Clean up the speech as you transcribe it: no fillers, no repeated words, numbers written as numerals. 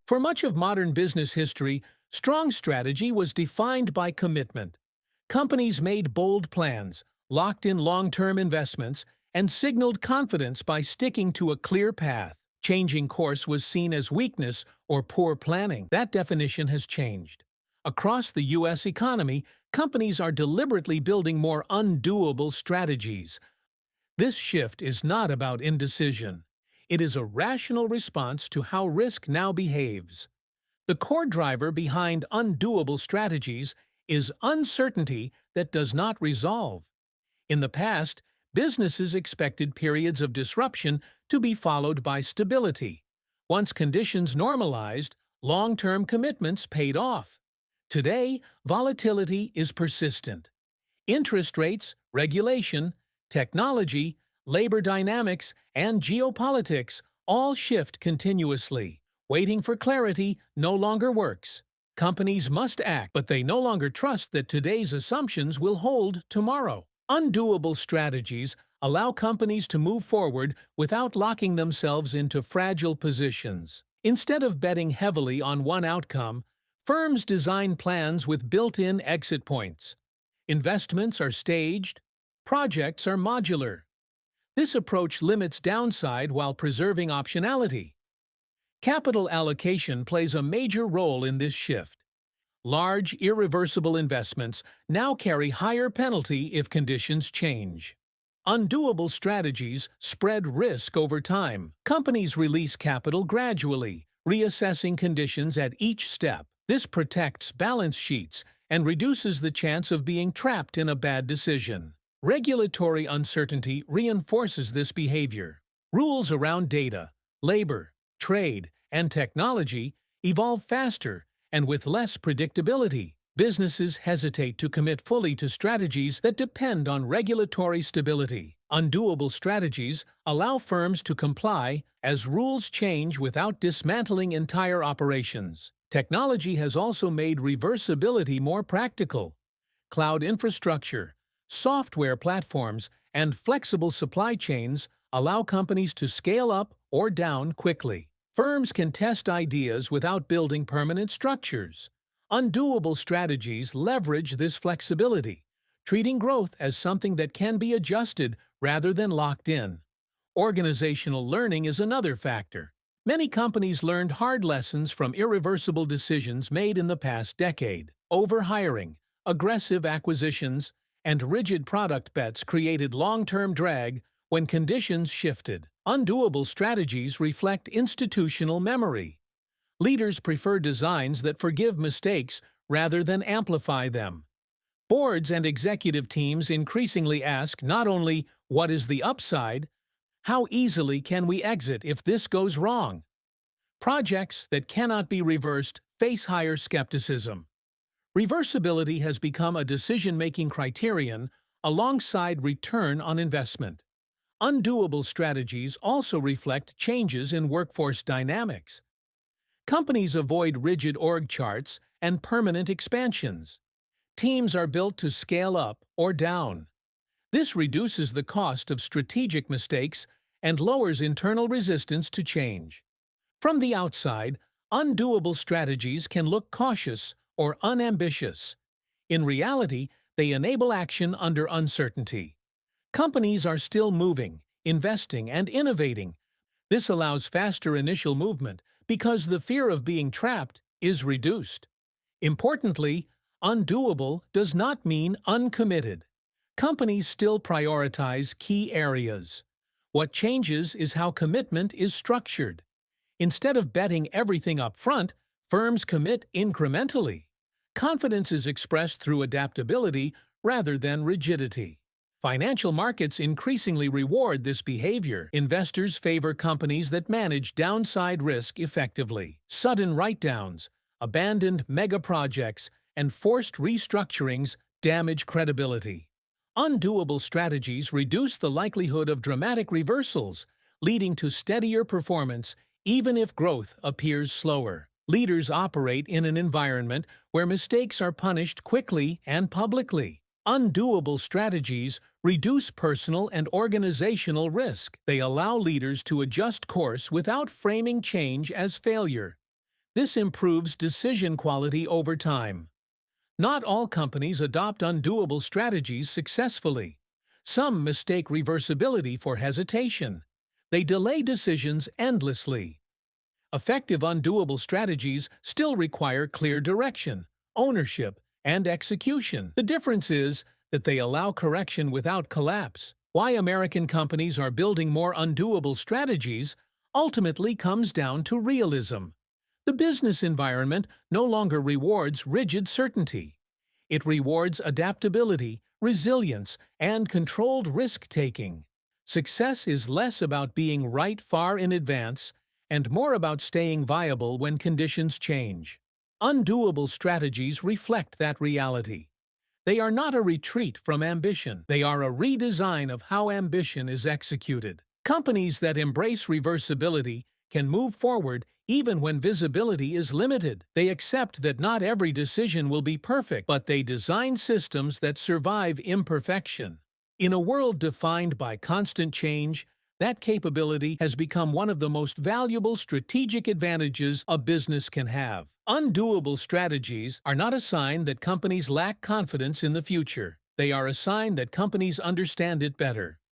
For much of modern business history, strong strategy was defined by commitment. Companies made bold plans, locked in long-term investments, and signaled confidence by sticking to a clear path. Changing course was seen as weakness or poor planning. That definition has changed. Across the U.S. economy, companies are deliberately building more undoable strategies. This shift is not about indecision. It is a rational response to how risk now behaves. The core driver behind undoable strategies is uncertainty that does not resolve. In the past, businesses expected periods of disruption to be followed by stability. Once conditions normalized, long-term commitments paid off. Today, volatility is persistent. Interest rates, regulation, technology, labor dynamics, and geopolitics all shift continuously. Waiting for clarity no longer works. Companies must act, but they no longer trust that today's assumptions will hold tomorrow. Undoable strategies allow companies to move forward without locking themselves into fragile positions. Instead of betting heavily on one outcome, firms design plans with built-in exit points. Investments are staged, projects are modular. This approach limits downside while preserving optionality. Capital allocation plays a major role in this shift. Large, irreversible investments now carry higher penalty if conditions change. Undoable strategies spread risk over time. Companies release capital gradually, reassessing conditions at each step. This protects balance sheets and reduces the chance of being trapped in a bad decision. Regulatory uncertainty reinforces this behavior. Rules around data, labor, trade, and technology evolve faster and with less predictability. Businesses hesitate to commit fully to strategies that depend on regulatory stability. Undoable strategies allow firms to comply as rules change without dismantling entire operations. Technology has also made reversibility more practical. Cloud infrastructure, software platforms, and flexible supply chains allow companies to scale up or down quickly. Firms can test ideas without building permanent structures. Undoable strategies leverage this flexibility, treating growth as something that can be adjusted rather than locked in. Organizational learning is another factor. Many companies learned hard lessons from irreversible decisions made in the past decade. Overhiring, aggressive acquisitions, and rigid product bets created long-term drag when conditions shifted. Undoable strategies reflect institutional memory. Leaders prefer designs that forgive mistakes rather than amplify them. Boards and executive teams increasingly ask not only, "What is the upside?" how easily can we exit if this goes wrong? Projects that cannot be reversed face higher skepticism. Reversibility has become a decision-making criterion alongside return on investment. Undoable strategies also reflect changes in workforce dynamics. Companies avoid rigid org charts and permanent expansions. Teams are built to scale up or down. This reduces the cost of strategic mistakes and lowers internal resistance to change. From the outside, undoable strategies can look cautious or unambitious. In reality, they enable action under uncertainty. Companies are still moving, investing, and innovating. This allows faster initial movement because the fear of being trapped is reduced. Importantly, undoable does not mean uncommitted. Companies still prioritize key areas. What changes is how commitment is structured. Instead of betting everything up front, firms commit incrementally. Confidence is expressed through adaptability rather than rigidity. Financial markets increasingly reward this behavior. Investors favor companies that manage downside risk effectively. Sudden write-downs, abandoned mega-projects, and forced restructurings damage credibility. Undoable strategies reduce the likelihood of dramatic reversals, leading to steadier performance even if growth appears slower. Leaders operate in an environment where mistakes are punished quickly and publicly. Undoable strategies reduce personal and organizational risk. They allow leaders to adjust course without framing change as failure. This improves decision quality over time. Not all companies adopt undoable strategies successfully. Some mistake reversibility for hesitation. They delay decisions endlessly. Effective undoable strategies still require clear direction, ownership, and execution. The difference is that they allow correction without collapse. Why American companies are building more undoable strategies ultimately comes down to realism. The business environment no longer rewards rigid certainty. It rewards adaptability, resilience, and controlled risk-taking. Success is less about being right far in advance and more about staying viable when conditions change. Undoable strategies reflect that reality. They are not a retreat from ambition. They are a redesign of how ambition is executed. Companies that embrace reversibility can move forward even when visibility is limited. They accept that not every decision will be perfect, but they design systems that survive imperfection. In a world defined by constant change, that capability has become one of the most valuable strategic advantages a business can have. Undoable strategies are not a sign that companies lack confidence in the future. They are a sign that companies understand it better.